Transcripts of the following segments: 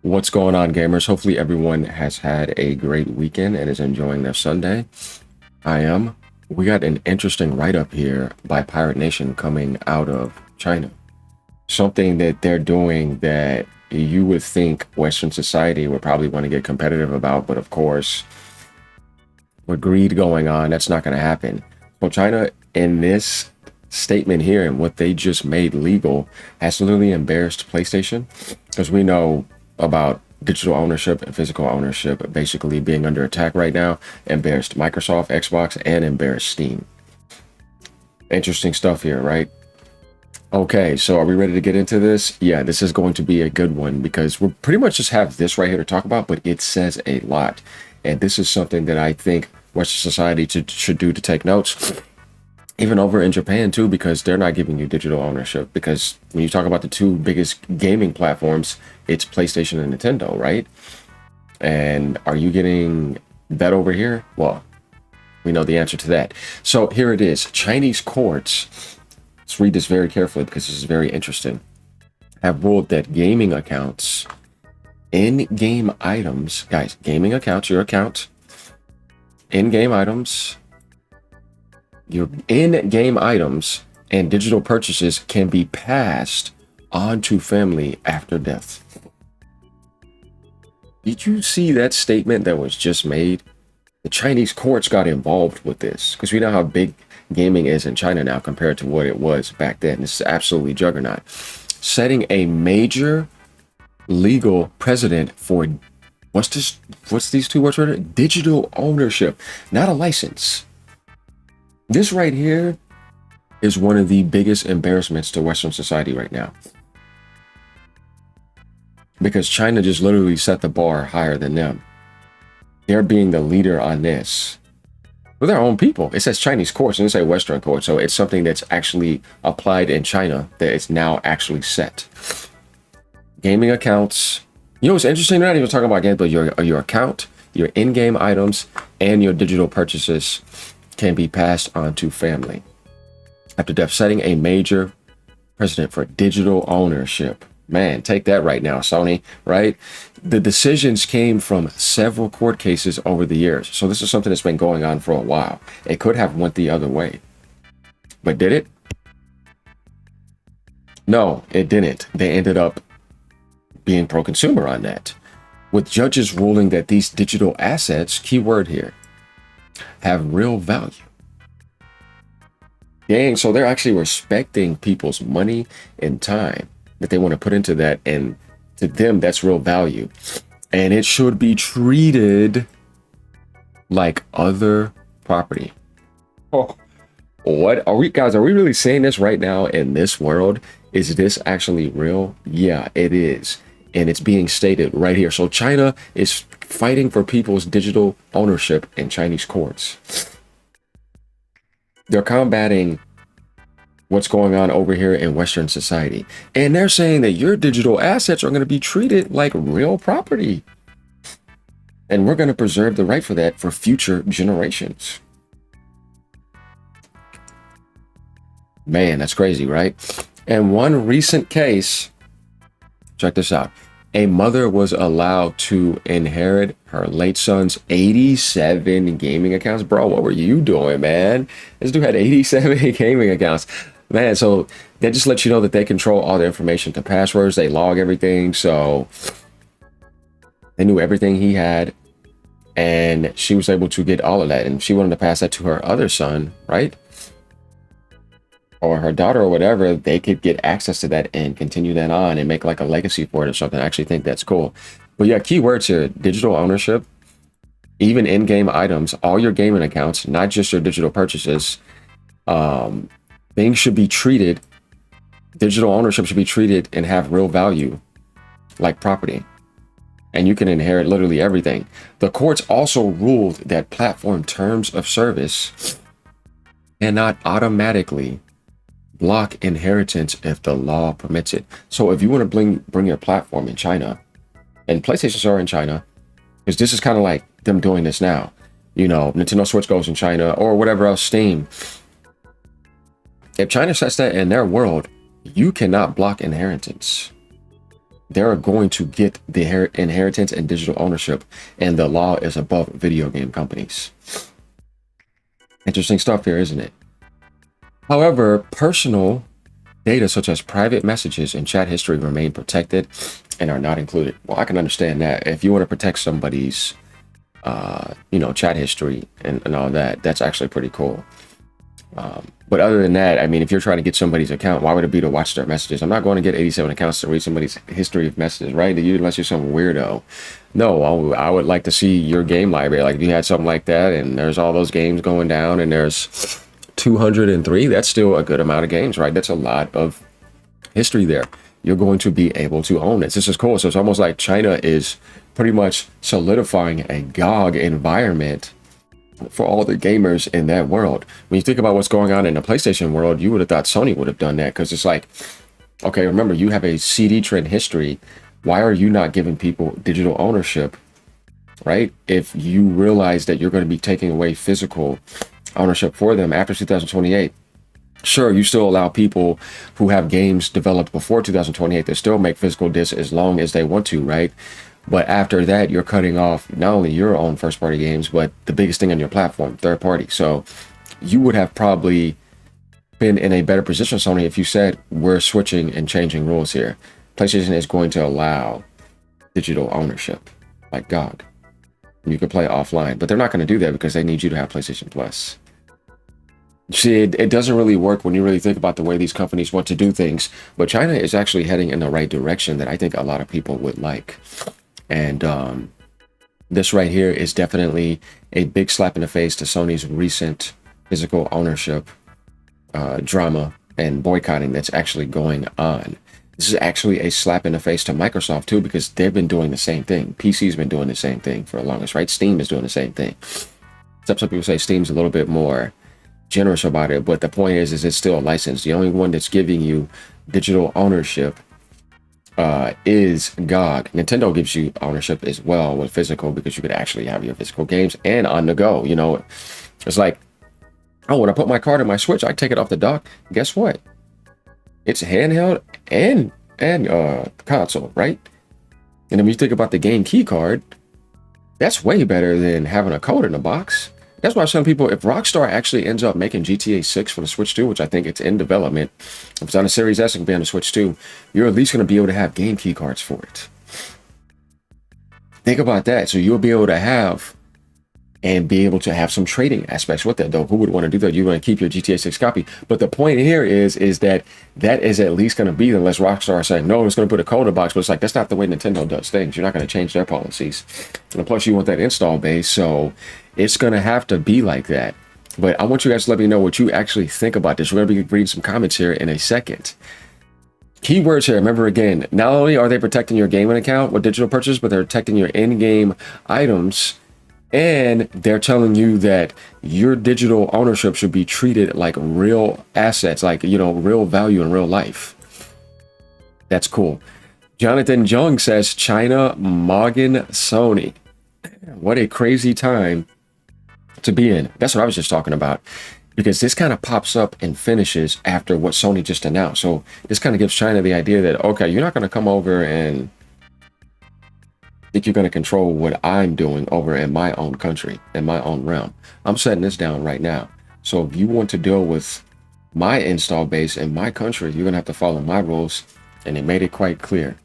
What's going on, gamers? Hopefully everyone has had a great weekend and is enjoying their Sunday. I am. We got an interesting write-up here by Pirate Nation coming out of China. Something that they're doing that you would think Western society would probably want to get competitive about, but of course, with greed going on, that's not going to happen. So China, in this statement here and what they just made legal, has literally embarrassed PlayStation, because we know about digital ownership and physical ownership basically being under attack right now. Embarrassed Microsoft, Xbox, and embarrassed Steam. Interesting stuff here, right? Okay, so are we ready to get into this? Yeah, this is going to be a good one because we pretty much just have this right here to talk about, but it says a lot. And this is something that I think Western society should do to take notes. Even over in Japan too, because they're not giving you digital ownership. Because when you talk about the two biggest gaming platforms, it's PlayStation and Nintendo, right? And are you getting that over here? Well, we know the answer to that. So here it is. Chinese courts, let's read this very carefully because this is very interesting, have ruled that gaming accounts, in-game items, guys, gaming accounts, your account, in-game items, your in-game items and digital purchases can be passed on to family after death. Did you see that statement that was just made? The Chinese courts got involved with this because we know how big gaming is in China now compared to what it was back then. This is absolutely juggernaut. Setting a major legal precedent for what's these two words right here? Digital ownership, not a license. This right here is one of the biggest embarrassments to Western society right now. Because China just literally set the bar higher than them. They're being the leader on this. With their own people. It says Chinese courts and it says Western courts. So it's something that's actually applied in China that is now actually set. Gaming accounts. You know what's interesting? They're not even talking about games, but your account, your in-game items, and your digital purchases can be passed on to family after death, setting a major precedent for digital ownership. Man, take that right now, Sony, right? The decisions came from several court cases over the years. So this is something that's been going on for a while. It could have went the other way. But did it? No, it didn't. They ended up being pro-consumer on that, with judges ruling that these digital assets, keyword here, have real value. Dang, so they're actually respecting people's money and time that they want to put into that, and to them that's real value, and it should be treated like other property. Oh, what are we, guys, are we really saying this right now in this world? Is this actually real? Yeah, it is, and it's being stated right here. So China is fighting for people's digital ownership in Chinese courts. They're combating what's going on over here in Western society. And they're saying that your digital assets are going to be treated like real property. And we're going to preserve the right for that for future generations. Man, that's crazy, right? And one recent case, check this out. A mother was allowed to inherit her late son's 87 gaming accounts. Bro, what were you doing, man? This dude had 87 gaming accounts. Man, so that just lets you know that they control all the information, the passwords, they log everything. So they knew everything he had. And she was able to get all of that. And she wanted to pass that to her other son, right? Or her daughter or whatever. They could get access to that and continue that on and make like a legacy for it or something. I actually think that's cool. But yeah, keywords here: digital ownership, even in-game items, all your gaming accounts, not just your digital purchases. Things should be treated, digital ownership should be treated and have real value like property. And you can inherit literally everything. The courts also ruled that platform terms of service cannot automatically block inheritance if the law permits it. So if you want to bring your platform in China, and PlayStations are in China, because this is kind of like them doing this now. You know, Nintendo Switch goes in China or whatever else, Steam. If China sets that in their world, you cannot block inheritance. they're going to get the inheritance and digital ownership, and the law is above video game companies. Interesting stuff here, isn't it? However, personal data such as private messages and chat history remain protected and are not included. Well, I can understand that. If you want to protect somebody's, chat history and all that, that's actually pretty cool. But other than that, I mean, if you're trying to get somebody's account, why would it be to watch their messages? I'm not going to get 87 accounts to read somebody's history of messages, right? Unless you're some weirdo. No, I would like to see your game library. Like if you had something like that and there's all those games going down and there's 203, that's still a good amount of games, right? That's a lot of history there. You're going to be able to own it. This is cool. So it's almost like China is pretty much solidifying a GOG environment for all the gamers in that world. When you think about what's going on in the PlayStation world, you would have thought Sony would have done that, because it's like, okay, remember, you have a CD trend history. Why are you not giving people digital ownership, right? If you realize that you're going to be taking away physical ownership for them after 2028. Sure, you still allow people who have games developed before 2028 to still make physical discs as long as they want to, right? But after that, you're cutting off not only your own first-party games, but the biggest thing on your platform, third-party. So you would have probably been in a better position, Sony, if you said, we're switching and changing rules here. PlayStation is going to allow digital ownership, like GOG. You can play offline, but they're not going to do that because they need you to have PlayStation Plus. See, it doesn't really work when you really think about the way these companies want to do things, but China is actually heading in the right direction that I think a lot of people would like. And this right here is definitely a big slap in the face to Sony's recent physical ownership drama and boycotting that's actually going on. This is actually a slap in the face to Microsoft too, because they've been doing the same thing. PC's been doing the same thing for the longest, right? Steam is doing the same thing. Except some people say Steam's a little bit more generous about it, but the point is it's still a license. The only one that's giving you digital ownership is GOG. Nintendo gives you ownership as well with physical, because you could actually have your physical games and on the go. You know, it's like, oh, when I put my card in my Switch, I take it off the dock. Guess what? It's handheld and console, right? And then when you think about the game key card, that's way better than having a code in the box. That's why some people, if Rockstar actually ends up making GTA 6 for the Switch 2, which I think it's in development, if it's on the Series S, it can be on the Switch 2, you're at least going to be able to have game key cards for it. Think about that. So you'll be able to have and be able to have some trading aspects with that, though. Who would want to do that? You want to keep your GTA 6 copy. But the point here is that is at least going to be, unless Rockstar is saying, no, it's going to put a code in the box. But it's like, that's not the way Nintendo does things. You're not going to change their policies. And plus, you want that install base. So it's going to have to be like that. But I want you guys to let me know what you actually think about this. We're going to be reading some comments here in a second. Keywords here. Remember, again, not only are they protecting your gaming account with digital purchase, but they're protecting your in-game items. And they're telling you that your digital ownership should be treated like real assets, like, you know, real value in real life. That's cool. Jonathan Jung says, China mogging Sony. What a crazy time to be in. That's what I was just talking about, because this kind of pops up and finishes after what Sony just announced. So this kind of gives China the idea that, okay, you're not going to come over and think you're going to control what I'm doing over in my own country, in my own realm. I'm setting this down right now. So if you want to deal with my install base in my country, you're going to have to follow my rules. And they made it quite clear.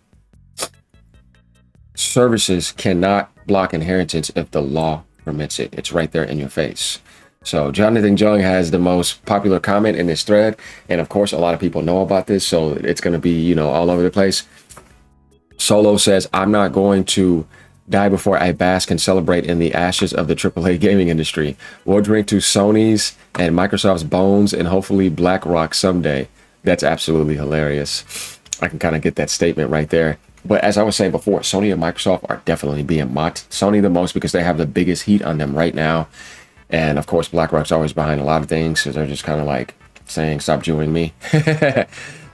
Services cannot block inheritance if the law permits it. It's right there in your face. So Jonathan Jung has the most popular comment in this thread. And of course, a lot of people know about this. So it's going to be, you know, all over the place. Solo says, I'm not going to die before I bask and celebrate in the ashes of the AAA gaming industry. We'll drink to Sony's and Microsoft's bones and hopefully BlackRock someday. That's absolutely hilarious. I can kind of get that statement right there. But as I was saying before, Sony and Microsoft are definitely being mocked. Sony the most because they have the biggest heat on them right now. And of course, BlackRock's always behind a lot of things because they're just kind of like saying, stop Jewing me.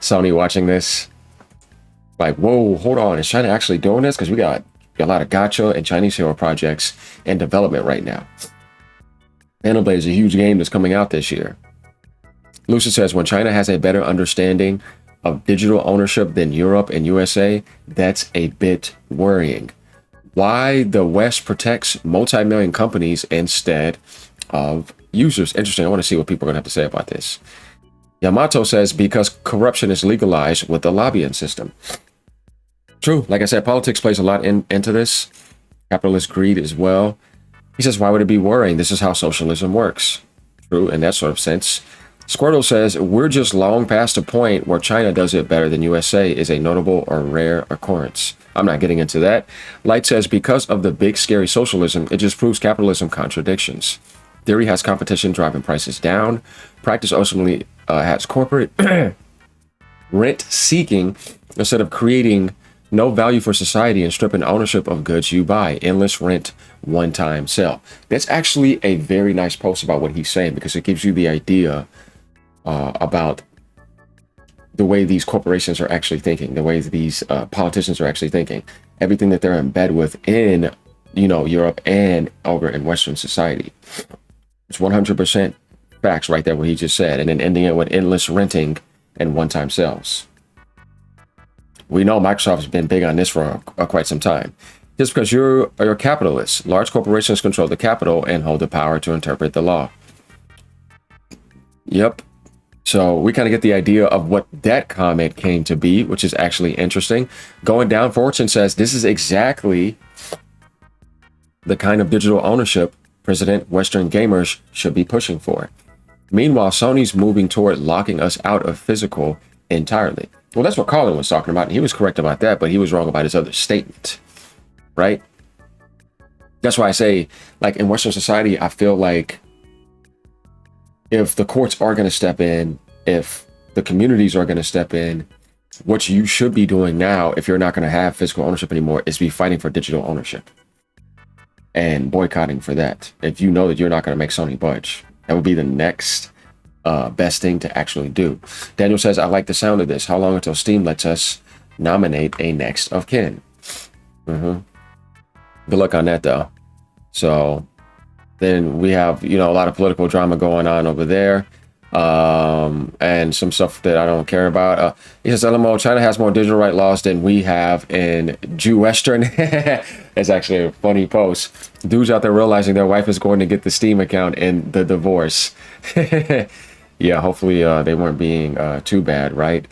Sony watching this. Like, whoa, hold on. Is China actually doing this? Because we got a lot of gacha and Chinese hero projects in development right now. Xenoblade is a huge game that's coming out this year. Lucius says, when China has a better understanding of digital ownership than Europe and USA, that's a bit worrying. Why the West protects multi-million companies instead of users. Interesting. I want to see what people are going to have to say about this. Yamato says because corruption is legalized with the lobbying system. True. Like I said, politics plays a lot into this. Capitalist greed as well. He says, why would it be worrying? This is how socialism works. True, in that sort of sense. Squirtle says, we're just long past the point where China does it better than USA is a notable or rare occurrence. I'm not getting into that. Light says, because of the big scary socialism, it just proves capitalism contradictions. Theory has competition driving prices down. Practice ultimately has corporate rent seeking instead of creating no value for society and stripping ownership of goods you buy. Endless rent, one-time sell. That's actually a very nice post about what he's saying, because it gives you the idea about the way these corporations are actually thinking, the way these politicians are actually thinking, everything that they're in bed with in, Europe and over in Western society. It's 100% facts right there, what he just said, and then ending it with endless renting and one-time sales. We know Microsoft has been big on this for quite some time. Just because you're a capitalist, large corporations control the capital and hold the power to interpret the law. Yep. So we kind of get the idea of what that comment came to be, which is actually interesting. Going down, Fortune says this is exactly the kind of digital ownership President Western gamers should be pushing for. Meanwhile, Sony's moving toward locking us out of physical entirely. Well, that's what Colin was talking about, and he was correct about that, but he was wrong about his other statement, right? That's why I say, like, in Western society, I feel like if the courts are going to step in, if the communities are going to step in, what you should be doing now, if you're not going to have physical ownership anymore, is be fighting for digital ownership and boycotting for that. If you know that you're not going to make Sony budge, that would be the next best thing to actually do. Daniel says, I like the sound of this. How long until Steam lets us nominate a next of kin? Good luck on that, though. So then we have, a lot of political drama going on over there. And some stuff that I don't care about. He says, LMO, China has more digital right laws than we have in Jew-Western. It's actually a funny post. Dudes out there realizing their wife is going to get the Steam account in the divorce. Yeah, hopefully they weren't being too bad, right?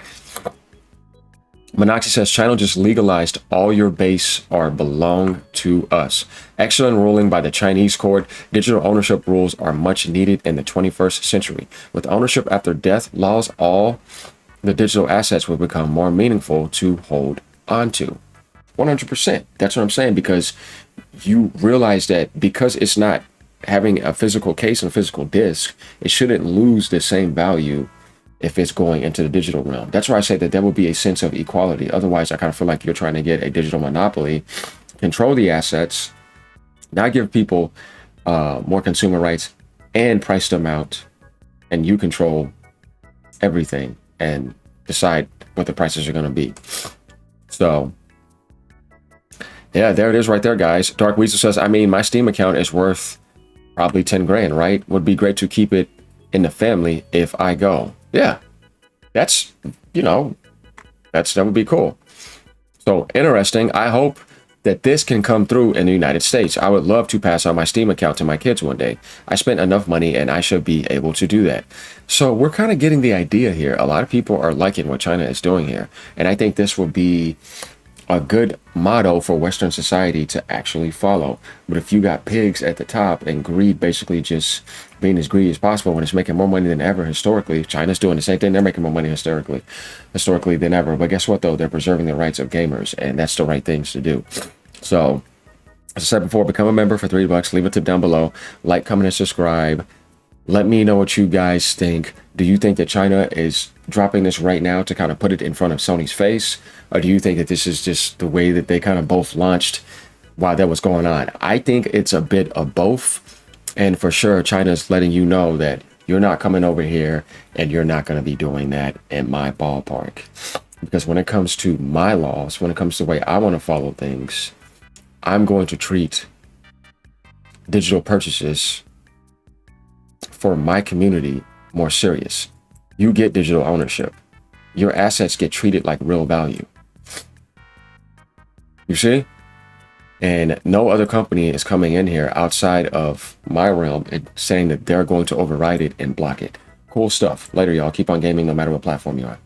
Monoxy says, China just legalized all your base are belong to us. Excellent ruling by the Chinese court. Digital ownership rules are much needed in the 21st century. With ownership after death laws, all the digital assets will become more meaningful to hold onto. 100%. That's what I'm saying, because you realize that because it's not having a physical case and a physical disc, it shouldn't lose the same value if it's going into the digital realm. That's why I say that there will be a sense of equality. Otherwise, I kind of feel like you're trying to get a digital monopoly, control the assets, not give people more consumer rights, and price them out, and you control everything and decide what the prices are going to be. So yeah, there it is right there, guys. Dark Weasel says, I mean, my Steam account is worth probably 10 grand, right? Would be great to keep it in the family if I go. Yeah, that's, that would be cool. So interesting. I hope that this can come through in the United States. I would love to pass on my Steam account to my kids one day. I spent enough money and I should be able to do that. So we're kind of getting the idea here. A lot of people are liking what China is doing here. And I think this would be a good motto for Western society to actually follow. But if you got pigs at the top and greed basically just being as greedy as possible when it's making more money than ever historically, China's doing the same thing. They're making more money historically than ever. But guess what, though? They're preserving the rights of gamers, and that's the right things to do. So, as I said before, become a member for $3. Leave a tip down below. Like, comment, and subscribe. Let me know what you guys think. Do you think that China is dropping this right now to kind of put it in front of Sony's face? Or do you think that this is just the way that they kind of both launched while that was going on? I think it's a bit of both. And for sure, China's letting you know that you're not coming over here and you're not going to be doing that in my ballpark. Because when it comes to my laws, when it comes to the way I want to follow things, I'm going to treat digital purchases for my community more serious. You get digital ownership. your assets get treated like real value. You see? And no other company is coming in here outside of my realm and saying that they're going to override it and block it. Cool stuff. Later, y'all. Keep on gaming no matter what platform you're on.